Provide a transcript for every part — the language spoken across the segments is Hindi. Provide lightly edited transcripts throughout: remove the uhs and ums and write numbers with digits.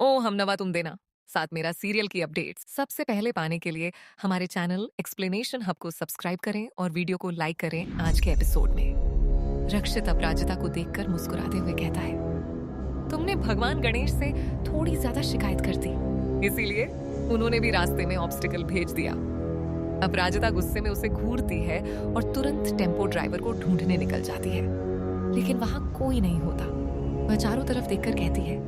ओ हमनवा तुम देना। साथ मेरा सीरियल की अपडेट्स सबसे पहले पाने के लिए हमारे चैनल एक्सप्लेनेशन हब को सब्सक्राइब करें और वीडियो को लाइक करें। आज के एपिसोड में रक्षित अपराजिता को देखकर मुस्कुराते हुए कहता है, तुमने भगवान गणेश से थोड़ी ज्यादा शिकायत कर दी, इसीलिए उन्होंने भी रास्ते में ऑब्स्टिकल भेज दिया। अपराजिता गुस्से में उसे घूरती है और तुरंत टेम्पो ड्राइवर को ढूंढने निकल जाती है, लेकिन वहां कोई नहीं होता। वह चारों तरफ देखकर कहती है,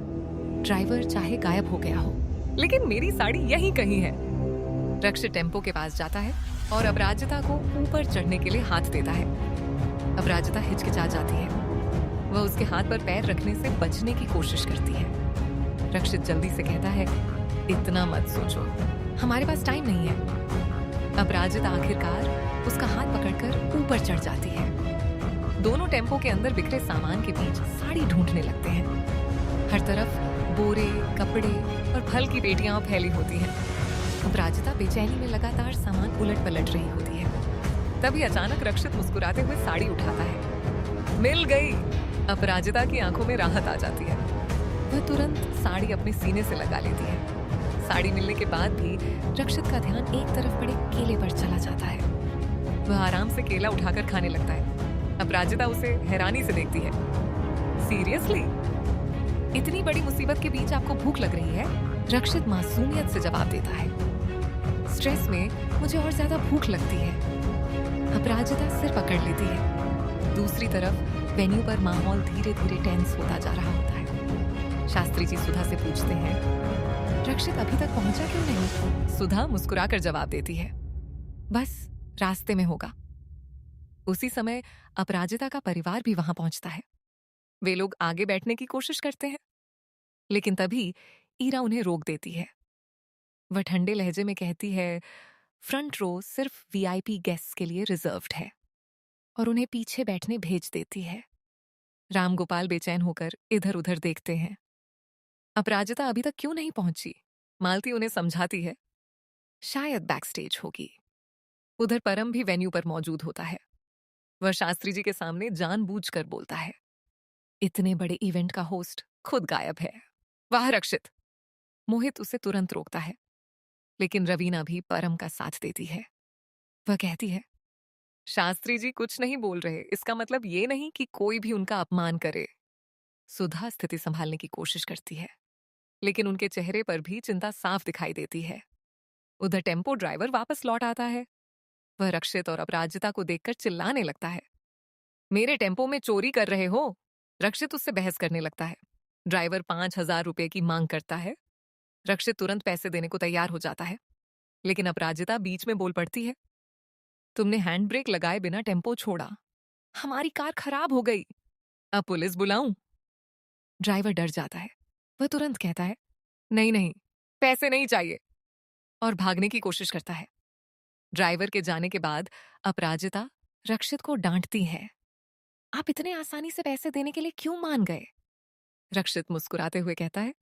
ड्राइवर चाहे गायब हो गया हो, लेकिन मेरी साड़ी यहीं कहीं है। रक्षित टेम्पो के पास जाता है और अपराजिता को ऊपर चढ़ने के लिए हाथ देता है। अपराजिता हिचकिचा जाती है। वह उसके हाथ पर पैर रखने से बचने की कोशिश करती है। रक्षित जल्दी से कहता है, इतना मत सोचो, हमारे पास टाइम नहीं है। अपराजिता आखिरकार उसका हाथ पकड़कर ऊपर चढ़ जाती है। दोनों टेम्पो के अंदर बिखरे सामान के बीच साड़ी ढूंढने लगते हैं। हर तरफ बोरे, कपड़े और फल की पेटियां फैली होती हैं। अपराजिता बेचैनी में लगातार सामान उलट पलट रही होती है। तभी अचानक रक्षित मुस्कुराते हुए साड़ी उठाता है। मिल गई। अपराजिता की आंखों में राहत आ जाती है। वह तुरंत साड़ी अपने सीने से लगा लेती है। साड़ी मिलने के बाद भी रक्षित का ध्यान एक तरफ पड़े केले पर चला जाता है। वह आराम से केला उठाकर खाने लगता है। अपराजिता उसे हैरानी से देखती है। सीरियसली? इतनी बड़ी मुसीबत के बीच आपको भूख लग रही है? रक्षित मासूमियत से जवाब देता है, स्ट्रेस में मुझे और ज्यादा भूख लगती है। अपराजिता सिर पकड़ लेती है। दूसरी तरफ वेन्यू पर माहौल धीरे धीरे टेंस होता जा रहा होता है। शास्त्री जी सुधा से पूछते हैं, रक्षित अभी तक पहुंचा क्यों नहीं? सुधा मुस्कुराकर जवाब देती है, बस रास्ते में होगा। उसी समय अपराजिता का परिवार भी वहां पहुंचता है। वे लोग आगे बैठने की कोशिश करते हैं, लेकिन तभी ईरा उन्हें रोक देती है। वह ठंडे लहजे में कहती है, फ्रंट रो सिर्फ वीआईपी गेस्ट्स के लिए रिजर्व्ड है, और उन्हें पीछे बैठने भेज देती है। रामगोपाल बेचैन होकर इधर उधर देखते हैं। अपराजिता अभी तक क्यों नहीं पहुंची? मालती उन्हें समझाती है, शायद बैक स्टेज होगी। उधर परम भी वेन्यू पर मौजूद होता है। वह शास्त्री जी के सामने जानबूझकर बोलता है, इतने बड़े इवेंट का होस्ट खुद गायब है। वाह रक्षित। मोहित उसे तुरंत रोकता है, लेकिन रवीना भी परम का साथ देती है। वह कहती है, शास्त्री जी कुछ नहीं बोल रहे, इसका मतलब ये नहीं कि कोई भी उनका अपमान करे। सुधा स्थिति संभालने की कोशिश करती है, लेकिन उनके चेहरे पर भी चिंता साफ दिखाई देती है। उधर टेम्पो ड्राइवर वापस लौट आता है। वह रक्षित और अपराजिता को देखकर चिल्लाने लगता है, मेरे टेम्पो में चोरी कर रहे हो? रक्षित उससे बहस करने लगता है। ड्राइवर 5,000 रुपए की मांग करता है। रक्षित तुरंत पैसे देने को तैयार हो जाता है, लेकिन अपराजिता बीच में बोल पड़ती है, तुमने हैंड ब्रेक लगाए बिना टेम्पो छोड़ा, हमारी कार खराब हो गई, अब पुलिस बुलाऊं? ड्राइवर डर जाता है। वह तुरंत कहता है, नहीं नहीं, पैसे नहीं चाहिए, और भागने की कोशिश करता है। ड्राइवर के जाने के बाद अपराजिता रक्षित को डांटती है, आप इतने आसानी से पैसे देने के लिए क्यों मान गए? रक्षित मुस्कुराते हुए कहता है,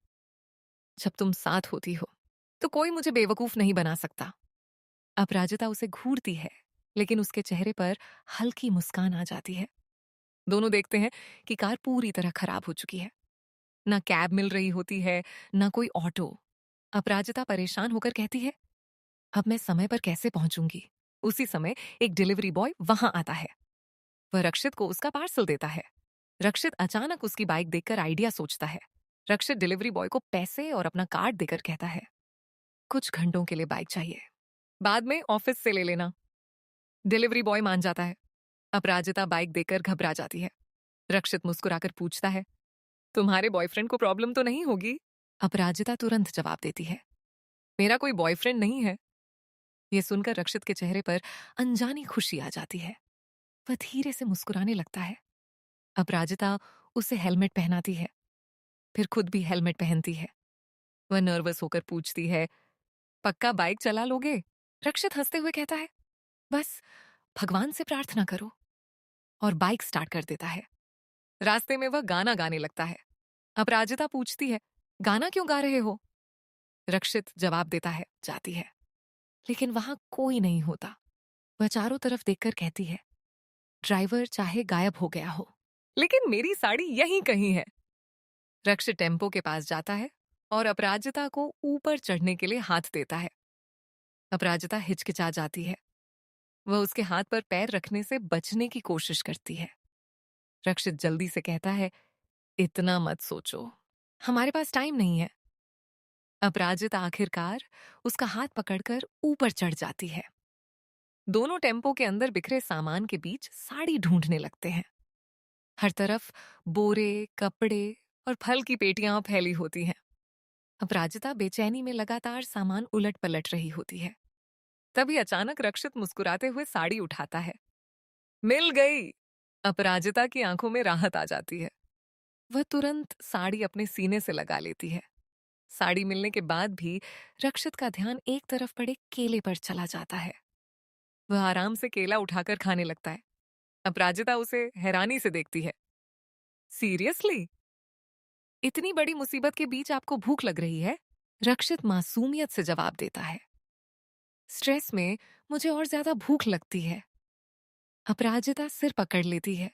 जब तुम साथ होती हो तो कोई मुझे बेवकूफ नहीं बना सकता। अपराजिता उसे घूरती है, लेकिन उसके चेहरे पर हल्की मुस्कान आ जाती है। दोनों देखते हैं कि कार पूरी तरह खराब हो चुकी है। ना कैब मिल रही होती है, ना कोई ऑटो। अपराजिता परेशान होकर कहती है, अब मैं समय पर कैसे पहुंचूंगी? उसी समय एक डिलीवरी बॉय वहां आता है। वह रक्षित को उसका पार्सल देता है। रक्षित अचानक उसकी बाइक देखकर आइडिया सोचता है। रक्षित डिलीवरी बॉय को पैसे और अपना कार्ड देकर कहता है, कुछ घंटों के लिए बाइक चाहिए, बाद में ऑफिस से ले लेना। डिलीवरी बॉय मान जाता है। अपराजिता बाइक देकर घबरा जाती है। रक्षित मुस्कुराकर पूछता है, तुम्हारे बॉयफ्रेंड को प्रॉब्लम तो नहीं होगी? अपराजिता तुरंत जवाब देती है, मेरा कोई बॉयफ्रेंड नहीं है। यह सुनकर रक्षित के चेहरे पर अनजानी खुशी आ जाती है। वह धीरे से मुस्कुराने लगता है। अपराजिता उसे हेलमेट पहनाती है, फिर खुद भी हेलमेट पहनती है। वह नर्वस होकर पूछती है, पक्का बाइक चला लोगे? रक्षित हंसते हुए कहता है, बस भगवान से प्रार्थना करो, और बाइक स्टार्ट कर देता है। रास्ते में वह गाना गाने लगता है। अपराजिता पूछती है, गाना क्यों गा रहे हो? रक्षित जवाब देता है, जाती है, लेकिन वहां कोई नहीं होता। वह चारों तरफ देखकर कहती है, ड्राइवर चाहे गायब हो गया हो, लेकिन मेरी साड़ी यहीं कहीं है। रक्षित टेम्पो के पास जाता है और अपराजिता को ऊपर चढ़ने के लिए हाथ देता है। अपराजिता हिचकिचा जाती है। वह उसके हाथ पर पैर रखने से बचने की कोशिश करती है। रक्षित जल्दी से कहता है, इतना मत सोचो, हमारे पास टाइम नहीं है। अपराजिता आखिरकार उसका हाथ पकड़कर ऊपर चढ़ जाती है। दोनों टेम्पो के अंदर बिखरे सामान के बीच साड़ी ढूंढने लगते हैं। हर तरफ बोरे, कपड़े और फल की पेटियां फैली होती हैं। अपराजिता बेचैनी में लगातार सामान उलट पलट रही होती है। तभी अचानक रक्षित मुस्कुराते हुए साड़ी उठाता है। मिल गई! अपराजिता की आंखों में राहत आ जाती है। वह तुरंत साड़ी अपने सीने से लगा लेती है। साड़ी मिलने के बाद भी रक्षित का ध्यान एक तरफ पड़े केले पर चला जाता है। वह आराम से केला उठाकर खाने लगता है। अपराजिता उसे हैरानी से देखती है। सीरियसली? इतनी बड़ी मुसीबत के बीच आपको भूख लग रही है? रक्षित मासूमियत से जवाब देता है। स्ट्रेस में मुझे और ज्यादा भूख लगती है। अपराजिता सिर पकड़ लेती है।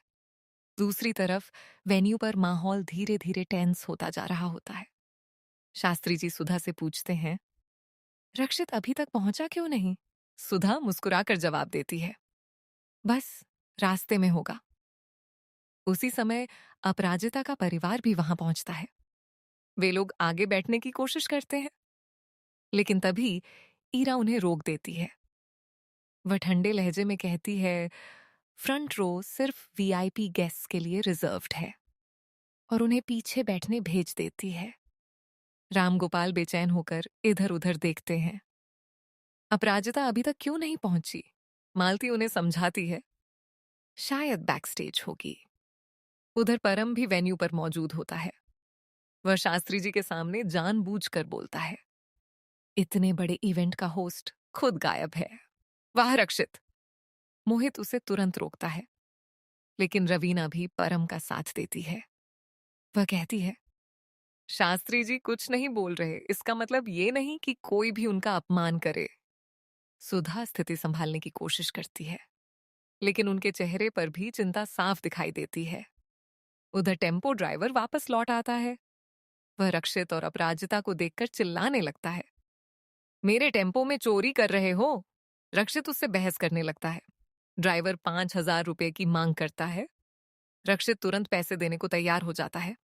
दूसरी तरफ वेन्यू पर माहौल धीरे धीरे टेंस होता जा रहा होता है। शास्त्री जी सुधा से पूछते हैं, रक्षित अभी तक पहुंचा क्यों नहीं? सुधा मुस्कुराकर जवाब देती है, बस रास्ते में होगा। उसी समय अपराजिता का परिवार भी वहां पहुंचता है। वे लोग आगे बैठने की कोशिश करते हैं, लेकिन तभी ईरा उन्हें रोक देती है। वह ठंडे लहजे में कहती है, फ्रंट रो सिर्फ वीआईपी गेस्ट्स के लिए रिजर्व्ड है, और उन्हें पीछे बैठने भेज देती है। रामगोपाल बेचैन होकर इधर उधर देखते हैं। अपराजिता अभी तक क्यों नहीं पहुंची? मालती उन्हें समझाती है, शायद बैकस्टेज होगी। उधर परम भी वेन्यू पर मौजूद होता है। वह शास्त्री जी के सामने जानबूझकर बोलता है, इतने बड़े इवेंट का होस्ट खुद गायब है। वाह रक्षित! मोहित उसे तुरंत रोकता है, लेकिन रवीना भी परम का साथ देती है। वह कहती है, शास्त्री जी कुछ नहीं बोल रहे, इसका मतलब ये नहीं कि कोई भी उनका अपमान करे। सुधा स्थिति संभालने की कोशिश करती है, लेकिन उनके चेहरे पर भी चिंता साफ दिखाई देती है। उधर टेम्पो ड्राइवर वापस लौट आता है। वह रक्षित और अपराजिता को देखकर चिल्लाने लगता है, मेरे टेम्पो में चोरी कर रहे हो? रक्षित उससे बहस करने लगता है। ड्राइवर 5,000 रुपए की मांग करता है। रक्षित तुरंत पैसे देने को तैयार हो जाता है,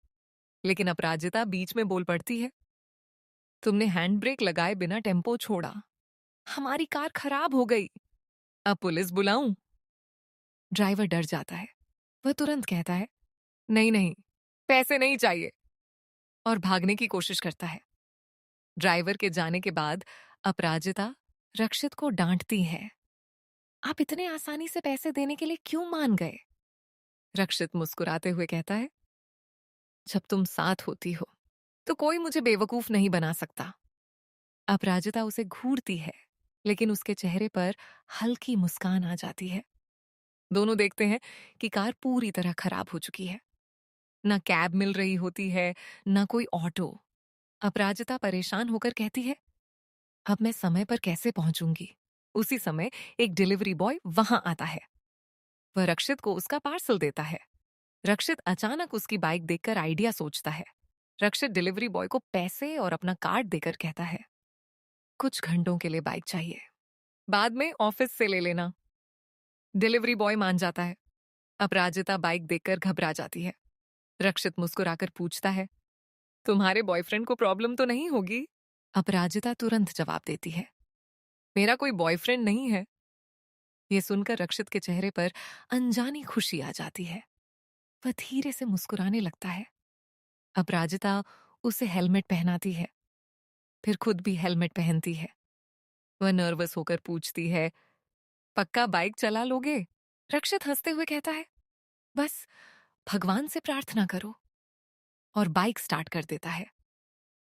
लेकिन अपराजिता बीच में बोल पड़ती है, तुमने हैंड ब्रेक लगाए बिना टेम्पो छोड़ा, हमारी कार खराब हो गई, अब पुलिस बुलाऊं? ड्राइवर डर जाता है। वह तुरंत कहता है, नहीं नहीं, पैसे नहीं चाहिए, और भागने की कोशिश करता है। ड्राइवर के जाने के बाद अपराजिता रक्षित को डांटती है, आप इतने आसानी से पैसे देने के लिए क्यों मान गए? रक्षित मुस्कुराते हुए कहता है, जब तुम साथ होती हो तो कोई मुझे बेवकूफ नहीं बना सकता। अपराजिता उसे घूरती है, लेकिन उसके चेहरे पर हल्की मुस्कान आ जाती है। दोनों देखते हैं कि कार पूरी तरह खराब हो चुकी है। ना कैब मिल रही होती है, ना कोई ऑटो। अपराजिता परेशान होकर कहती है, अब मैं समय पर कैसे पहुंचूंगी? उसी समय एक डिलीवरी बॉय वहां आता है। वह रक्षित को उसका पार्सल देता है। रक्षित अचानक उसकी बाइक देखकर आइडिया सोचता है। रक्षित डिलीवरी बॉय को पैसे और अपना कार्ड देकर कहता है, कुछ घंटों के लिए बाइक चाहिए, बाद में ऑफिस से ले लेना। डिलीवरी बॉय मान जाता है। अपराजिता बाइक देखकर घबरा जाती है। रक्षित मुस्कुराकर पूछता है, तुम्हारे बॉयफ्रेंड को प्रॉब्लम तो नहीं होगी? अपराजिता तुरंत जवाब देती है, मेरा कोई बॉयफ्रेंड नहीं है। यह सुनकर रक्षित के चेहरे पर अनजानी खुशी आ जाती है। वह धीरे से मुस्कुराने लगता है। अपराजिता उसे हेलमेट पहनाती है, फिर खुद भी हेलमेट पहनती है। वह नर्वस होकर पूछती है, पक्का बाइक चला लोगे? रक्षित हंसते हुए कहता है, बस भगवान से प्रार्थना करो, और बाइक स्टार्ट कर देता है।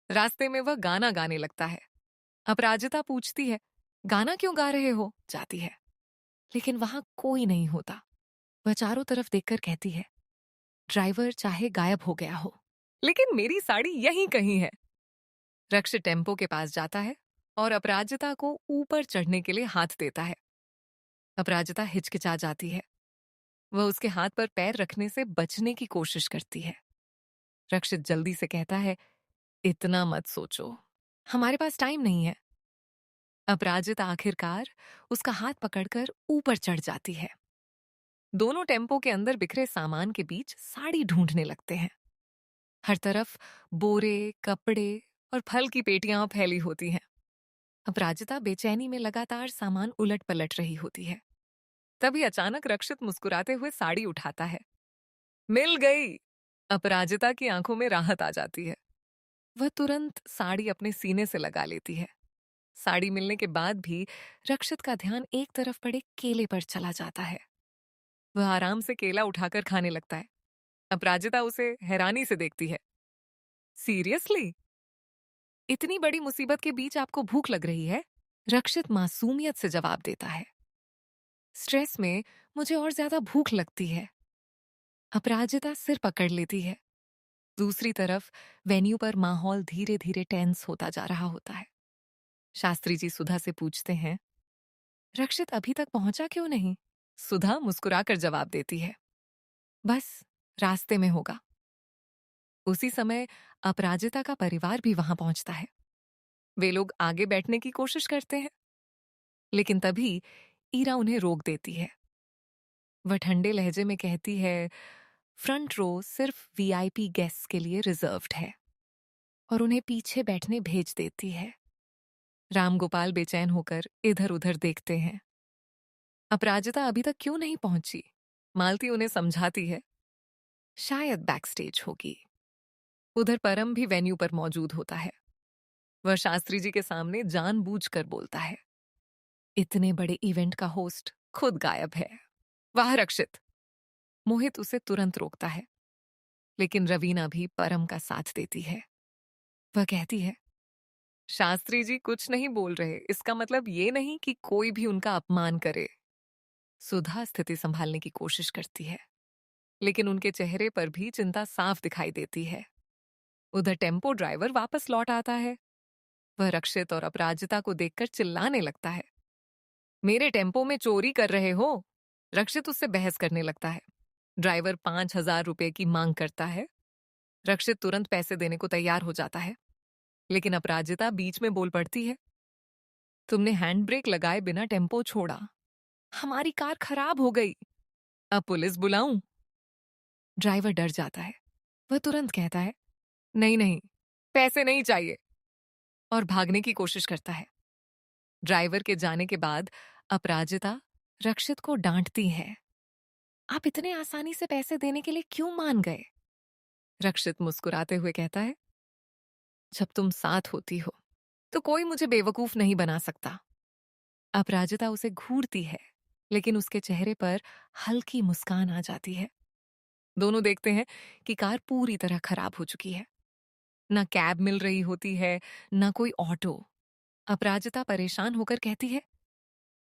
रास्ते में वह गाना गाने लगता है। अपराजिता पूछती है, गाना क्यों गा रहे हो? जाती है, लेकिन वहां कोई नहीं होता। वह चारों तरफ देखकर कहती है, ड्राइवर चाहे गायब हो गया हो, लेकिन मेरी साड़ी यहीं कहीं है। रक्षित टेम्पो के पास जाता है और अपराजिता को ऊपर चढ़ने के लिए हाथ देता है। अपराजिता हिचकिचा जाती है। वह उसके हाथ पर पैर रखने से बचने की कोशिश करती है। रक्षित जल्दी से कहता है, इतना मत सोचो, हमारे पास टाइम नहीं है। अपराजिता आखिरकार उसका हाथ पकड़कर ऊपर चढ़ जाती है। दोनों टेम्पो के अंदर बिखरे सामान के बीच साड़ी ढूंढने लगते हैं। हर तरफ बोरे, कपड़े और फल की पेटियां फैली होती हैं। अपराजिता बेचैनी में लगातार सामान उलट पलट रही होती है। तभी अचानक रक्षित मुस्कुराते हुए साड़ी उठाता है। मिल गई! अपराजिता की आंखों में राहत आ जाती है। वह तुरंत साड़ी अपने सीने से लगा लेती है। साड़ी मिलने के बाद भी रक्षित का ध्यान एक तरफ पड़े केले पर चला जाता है। वह आराम से केला उठाकर खाने लगता है। अपराजिता उसे हैरानी से देखती है। सीरियसली? इतनी बड़ी मुसीबत के बीच आपको भूख लग रही है? रक्षित मासूमियत से जवाब देता है। स्ट्रेस में मुझे और ज्यादा भूख लगती है। अपराजिता सिर पकड़ लेती है। दूसरी तरफ वेन्यू पर माहौल धीरे धीरे टेंस होता जा रहा होता है। शास्त्री जी सुधा से पूछते हैं, रक्षित अभी तक पहुंचा क्यों नहीं? सुधा मुस्कुराकर जवाब देती है, बस रास्ते में होगा। उसी समय अपराजिता का परिवार भी वहां पहुंचता है। वे लोग आगे बैठने की कोशिश करते हैं, लेकिन तभी ईरा उन्हें रोक देती है। वह ठंडे लहजे में कहती है, फ्रंट रो सिर्फ वीआईपी गेस्ट्स के लिए रिजर्व्ड है, और उन्हें पीछे बैठने भेज देती है। रामगोपाल बेचैन होकर इधर उधर देखते हैं। अपराजिता अभी तक क्यों नहीं पहुंची? मालती उन्हें समझाती है, शायद बैकस्टेज होगी। उधर परम भी वेन्यू पर मौजूद होता है। वह शास्त्री जी के सामने जानबूझकर बोलता है, इतने बड़े इवेंट का होस्ट खुद गायब है। वाह रक्षित! मोहित उसे तुरंत रोकता है, लेकिन रवीना भी परम का साथ देती है। वह कहती है, शास्त्री जी कुछ नहीं बोल रहे, इसका मतलब ये नहीं कि कोई भी उनका अपमान करे। सुधा स्थिति संभालने की कोशिश करती है, लेकिन उनके चेहरे पर भी चिंता साफ दिखाई देती है। उधर टेम्पो ड्राइवर वापस लौट आता है। वह रक्षित और अपराजिता को देखकर चिल्लाने लगता है, मेरे टेम्पो में चोरी कर रहे हो? रक्षित उससे बहस करने लगता है। ड्राइवर 5,000 रुपए की मांग करता है। रक्षित तुरंत पैसे देने को तैयार हो जाता है, लेकिन अपराजिता बीच में बोल पड़ती है, तुमने हैंड ब्रेक लगाए बिना टेम्पो छोड़ा, हमारी कार खराब हो गई, अब पुलिस बुलाऊं? ड्राइवर डर जाता है। वह तुरंत कहता है, नहीं नहीं, पैसे नहीं चाहिए, और भागने की कोशिश करता है। ड्राइवर के जाने के बाद अपराजिता रक्षित को डांटती है, आप इतने आसानी से पैसे देने के लिए क्यों मान गए? रक्षित मुस्कुराते हुए कहता है, जब तुम साथ होती हो तो कोई मुझे बेवकूफ नहीं बना सकता। अपराजिता उसे घूरती है, लेकिन उसके चेहरे पर हल्की मुस्कान आ जाती है। दोनों देखते हैं कि कार पूरी तरह खराब हो चुकी है। ना कैब मिल रही होती है, ना कोई ऑटो। अपराजिता परेशान होकर कहती है,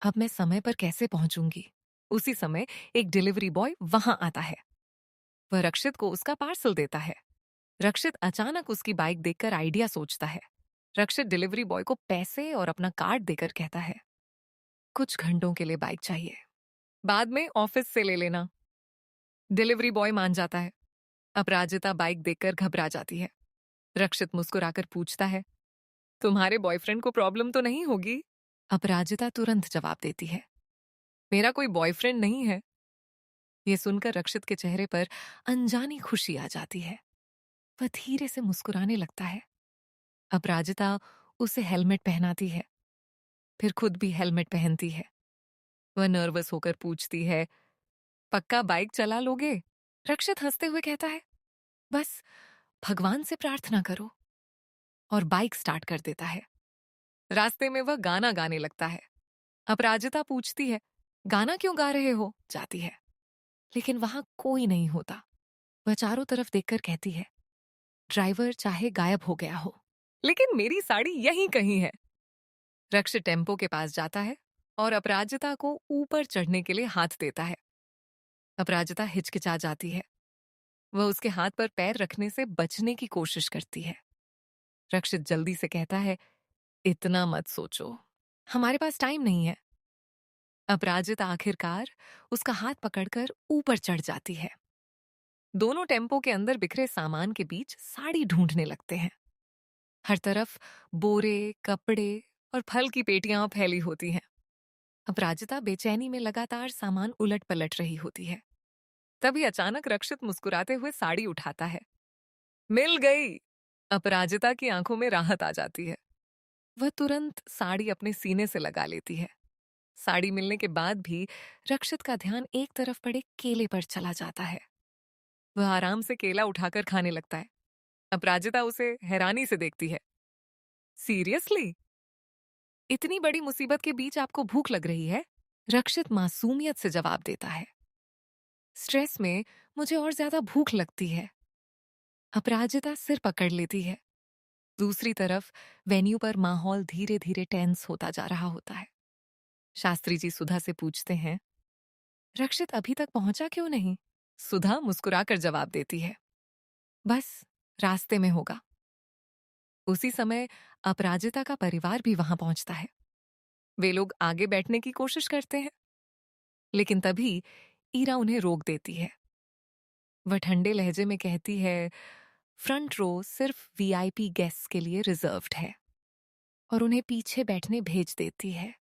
अब मैं समय पर कैसे पहुंचूंगी? उसी समय एक डिलीवरी बॉय वहां आता है। वह रक्षित को उसका पार्सल देता है। रक्षित अचानक उसकी बाइक देखकर आइडिया सोचता है। रक्षित डिलीवरी बॉय को पैसे और अपना कार्ड देकर कहता है, कुछ घंटों के लिए बाइक चाहिए, बाद में ऑफिस से ले लेना। डिलीवरी बॉय मान जाता है। अपराजिता बाइक देखकर घबरा जाती है। रक्षित मुस्कुराकर पूछता है, तुम्हारे बॉयफ्रेंड को प्रॉब्लम तो नहीं होगी? अपराजिता तुरंत जवाब देती है, मेरा कोई बॉयफ्रेंड नहीं है। यह सुनकर रक्षित के चेहरे पर अनजानी खुशी आ जाती है। वह धीरे से मुस्कुराने लगता है। अपराजिता उसे हेलमेट पहनाती है, फिर खुद भी हेलमेट पहनती है। वह नर्वस होकर पूछती है, पक्का बाइक चला लोगे? रक्षित हंसते हुए कहता है, बस भगवान से प्रार्थना करो, और बाइक स्टार्ट कर देता है। रास्ते में वह गाना गाने लगता है। अपराजिता पूछती है, गाना क्यों गा रहे हो? जाती है, लेकिन वहां कोई नहीं होता। वह चारों तरफ देखकर कहती है, ड्राइवर चाहे गायब हो गया हो, लेकिन मेरी साड़ी यहीं कहीं है। रक्षित टेम्पो के पास जाता है और अपराजिता को ऊपर चढ़ने के लिए हाथ देता है। अपराजिता हिचकिचा जाती है। वह उसके हाथ पर पैर रखने से बचने की कोशिश करती है। रक्षित जल्दी से कहता है, इतना मत सोचो, हमारे पास टाइम नहीं है। अपराजिता आखिरकार उसका हाथ पकड़कर ऊपर चढ़ जाती है। दोनों टेम्पो के अंदर बिखरे सामान के बीच साड़ी ढूंढने लगते हैं। हर तरफ बोरे, कपड़े और फल की पेटियां फैली होती हैं। अपराजिता बेचैनी में लगातार सामान उलट पलट रही होती है। तभी अचानक रक्षित मुस्कुराते हुए साड़ी उठाता है। मिल गई! अपराजिता की आंखों में राहत आ जाती है। वह तुरंत साड़ी अपने सीने से लगा लेती है। साड़ी मिलने के बाद भी रक्षित का ध्यान एक तरफ पड़े केले पर चला जाता है। वह आराम से केला उठाकर खाने लगता है। अपराजिता उसे हैरानी से देखती है। सीरियसली? इतनी बड़ी मुसीबत के बीच आपको भूख लग रही है? रक्षित मासूमियत से जवाब देता है। स्ट्रेस में मुझे और ज्यादा भूख लगती है। अपराजिता सिर पकड़ लेती है। दूसरी तरफ वेन्यू पर माहौल धीरे धीरे टेंस होता जा रहा होता है। शास्त्री जी सुधा से पूछते हैं, रक्षित अभी तक पहुंचा क्यों नहीं? सुधा मुस्कुराकर जवाब देती है, बस रास्ते में होगा। उसी समय अपराजिता का परिवार भी वहां पहुंचता है। वे लोग आगे बैठने की कोशिश करते हैं, लेकिन तभी ईरा उन्हें रोक देती है। वह ठंडे लहजे में कहती है, फ्रंट रो सिर्फ वीआईपी गेस्ट्स के लिए रिजर्व्ड है, और उन्हें पीछे बैठने भेज देती है।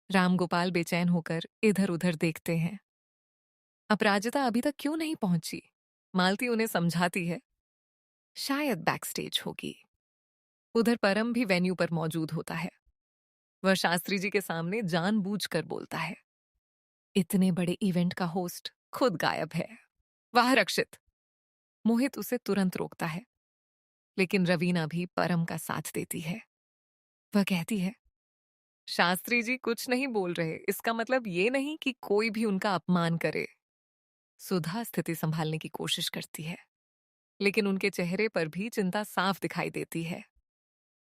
रामगोपाल बेचैन होकर इधर उधर देखते हैं। अपराजिता अभी तक क्यों नहीं पहुंची? मालती उन्हें समझाती है, शायद बैक स्टेज होगी। उधर परम भी वेन्यू पर मौजूद होता है। वह शास्त्री जी के सामने जानबूझकर बोलता है, इतने बड़े इवेंट का होस्ट खुद गायब है। वाह रक्षित! मोहित उसे तुरंत रोकता है, लेकिन रवीना भी परम का साथ देती है। वह कहती है, शास्त्री जी कुछ नहीं बोल रहे, इसका मतलब ये नहीं कि कोई भी उनका अपमान करे। सुधा स्थिति संभालने की कोशिश करती है, लेकिन उनके चेहरे पर भी चिंता साफ दिखाई देती है।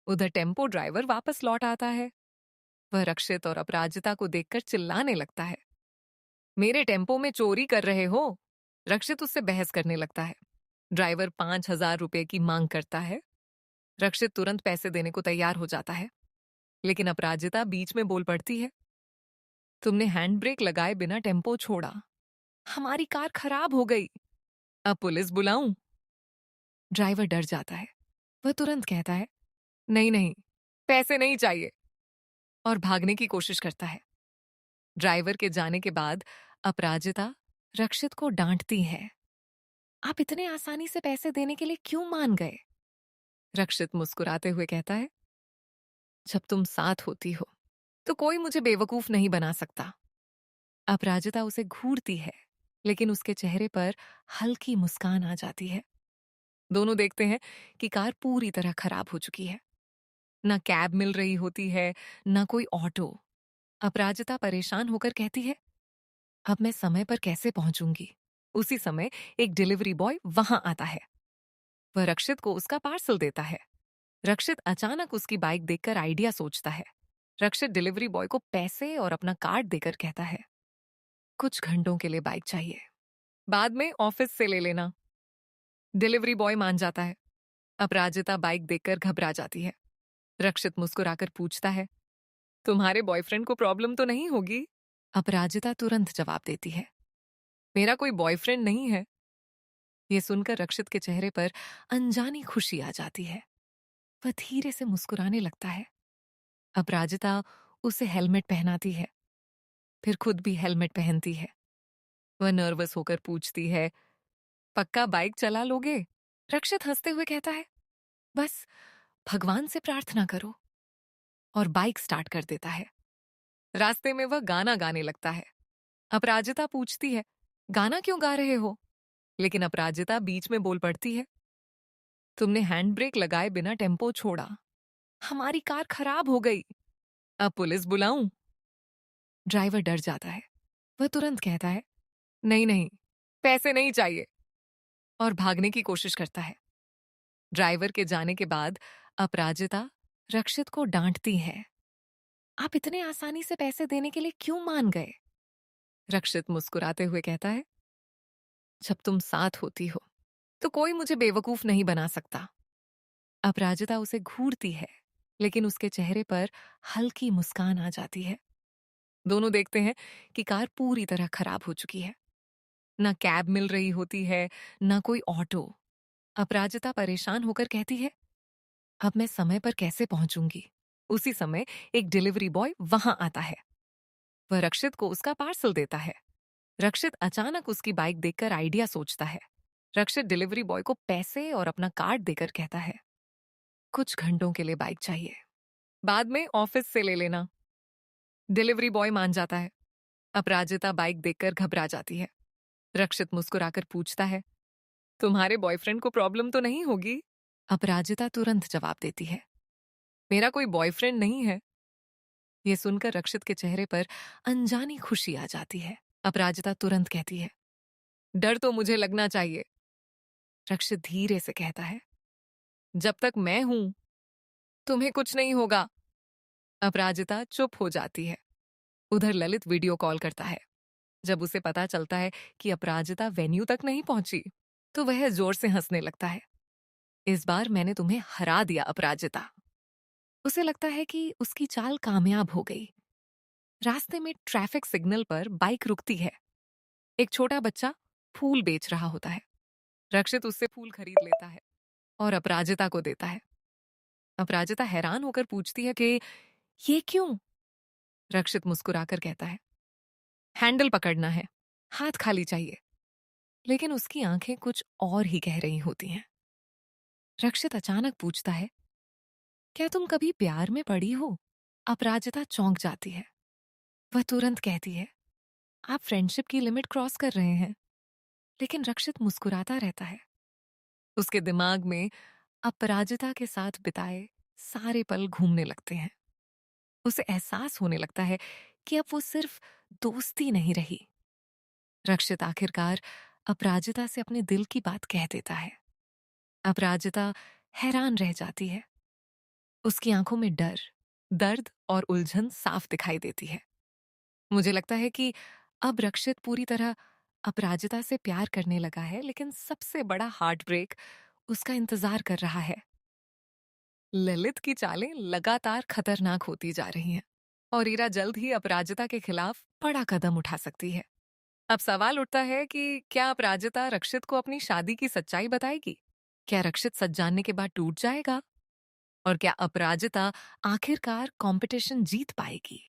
उधर टेम्पो ड्राइवर वापस लौट आता है। वह रक्षित और अपराजिता को देखकर चिल्लाने लगता है, मेरे टेम्पो में चोरी कर रहे हो? रक्षित उससे बहस करने लगता है। ड्राइवर 5,000 रुपए की मांग करता है। रक्षित तुरंत पैसे देने को तैयार हो जाता है, लेकिन अपराजिता बीच में बोल पड़ती है, तुमने हैंड ब्रेक लगाए बिना टेम्पो छोड़ा, हमारी कार खराब हो गई, अब पुलिस बुलाऊं? ड्राइवर डर जाता है। वह तुरंत कहता है, नहीं नहीं, पैसे नहीं चाहिए, और भागने की कोशिश करता है। ड्राइवर के जाने के बाद अपराजिता रक्षित को डांटती है, आप इतने आसानी से पैसे देने के लिए क्यों मान गए? रक्षित मुस्कुराते हुए कहता है, जब तुम साथ होती हो तो कोई मुझे बेवकूफ नहीं बना सकता। अपराजिता उसे घूरती है, लेकिन उसके चेहरे पर हल्की मुस्कान आ जाती है। दोनों देखते हैं कि कार पूरी तरह खराब हो चुकी है। ना कैब मिल रही होती है, ना कोई ऑटो। अपराजिता परेशान होकर कहती है, अब मैं समय पर कैसे पहुंचूंगी? उसी समय एक डिलीवरी बॉय वहां आता है। वह रक्षित को उसका पार्सल देता है। रक्षित अचानक उसकी बाइक देखकर आइडिया सोचता है। रक्षित डिलीवरी बॉय को पैसे और अपना कार्ड देकर कहता है, कुछ घंटों के लिए बाइक चाहिए, बाद में ऑफिस से ले लेना। डिलीवरी बॉय मान जाता है। अपराजिता बाइक देखकर घबरा जाती है। रक्षित मुस्कुराकर पूछता है, तुम्हारे बॉयफ्रेंड को प्रॉब्लम तो नहीं होगी? अपराजिता तुरंत जवाब देती है, मेरा कोई बॉयफ्रेंड नहीं है। यह सुनकर रक्षित के चेहरे पर अनजानी खुशी आ जाती है। वह धीरे से मुस्कुराने लगता है। अपराजिता उसे हेलमेट पहनाती है, फिर खुद भी हेलमेट पहनती है। वह नर्वस होकर पूछती है, पक्का बाइक चला लोगे? रक्षित हंसते हुए कहता है, बस भगवान से प्रार्थना करो, और बाइक स्टार्ट कर देता है। रास्ते में वह गाना गाने लगता है। अपराजिता पूछती है, गाना क्यों गा रहे हो? लेकिन अपराजिता बीच में बोल पड़ती है, तुमने हैंड ब्रेक लगाए बिना टेम्पो छोड़ा, हमारी कार खराब हो गई, अब पुलिस बुलाऊं? ड्राइवर डर जाता है। वह तुरंत कहता है, नहीं नहीं, पैसे नहीं चाहिए, और भागने की कोशिश करता है। ड्राइवर के जाने के बाद अपराजिता रक्षित को डांटती है, आप इतने आसानी से पैसे देने के लिए क्यों मान गए? रक्षित मुस्कुराते हुए कहता है, जब तुम साथ होती हो तो कोई मुझे बेवकूफ नहीं बना सकता। अपराजिता उसे घूरती है, लेकिन उसके चेहरे पर हल्की मुस्कान आ जाती है। दोनों देखते हैं कि कार पूरी तरह खराब हो चुकी है। ना कैब मिल रही होती है, ना कोई ऑटो। अपराजिता परेशान होकर कहती है, अब मैं समय पर कैसे पहुंचूंगी? उसी समय एक डिलीवरी बॉय वहां आता है। वह रक्षित को उसका पार्सल देता है। रक्षित अचानक उसकी बाइक देखकर आइडिया सोचता है। रक्षित डिलीवरी बॉय को पैसे और अपना कार्ड देकर कहता है, कुछ घंटों के लिए बाइक चाहिए, बाद में ऑफिस से ले लेना। डिलीवरी बॉय मान जाता है। अपराजिता बाइक देखकर घबरा जाती है। रक्षित मुस्कुराकर पूछता है, तुम्हारे बॉयफ्रेंड को प्रॉब्लम तो नहीं होगी? अपराजिता तुरंत जवाब देती है, मेरा कोई बॉयफ्रेंड नहीं है। ये सुनकर रक्षित के चेहरे पर अनजानी खुशी आ जाती है। अपराजिता तुरंत कहती है, डर तो मुझे लगना चाहिए। रक्षित धीरे से कहता है, जब तक मैं हूं तुम्हें कुछ नहीं होगा। अपराजिता चुप हो जाती है। उधर ललित वीडियो कॉल करता है। जब उसे पता चलता है कि अपराजिता वेन्यू तक नहीं पहुंची, तो वह जोर से हंसने लगता है। इस बार मैंने तुम्हें हरा दिया अपराजिता। उसे लगता है कि उसकी चाल कामयाब हो गई। रास्ते में ट्रैफिक सिग्नल पर बाइक रुकती है। एक छोटा बच्चा फूल बेच रहा होता है। रक्षित उससे फूल खरीद लेता है और अपराजिता को देता है। अपराजिता हैरान होकर पूछती है कि ये क्यों? रक्षित मुस्कुराकर कहता है, हैंडल पकड़ना है, हाथ खाली चाहिए। लेकिन उसकी आंखें कुछ और ही कह रही होती हैं। रक्षित अचानक पूछता है, क्या तुम कभी प्यार में पड़ी हो? अपराजिता चौंक जाती है। वह तुरंत कहती है, आप फ्रेंडशिप की लिमिट क्रॉस कर रहे हैं। लेकिन रक्षित मुस्कुराता रहता है। उसके दिमाग में अपराजिता के साथ बिताए सारे पल घूमने लगते हैं। उसे एहसास होने लगता है कि अब वो सिर्फ दोस्ती नहीं रही। रक्षित आखिरकार अपराजिता से अपने दिल की बात कह देता है। अपराजिता हैरान रह जाती है। उसकी आंखों में डर, दर्द और उलझन साफ दिखाई देती है। मुझे लगता है कि अब रक्षित पूरी तरह अपराजिता से प्यार करने लगा है, लेकिन सबसे बड़ा हार्ट ब्रेक उसका इंतजार कर रहा है। ललित की चालें लगातार खतरनाक होती जा रही हैं और ईरा जल्द ही अपराजिता के खिलाफ बड़ा कदम उठा सकती है। अब सवाल उठता है कि क्या अपराजिता रक्षित को अपनी शादी की सच्चाई बताएगी? क्या रक्षित सच जानने के बाद टूट जाएगा? और क्या अपराजिता आखिरकार कंपटीशन जीत पाएगी?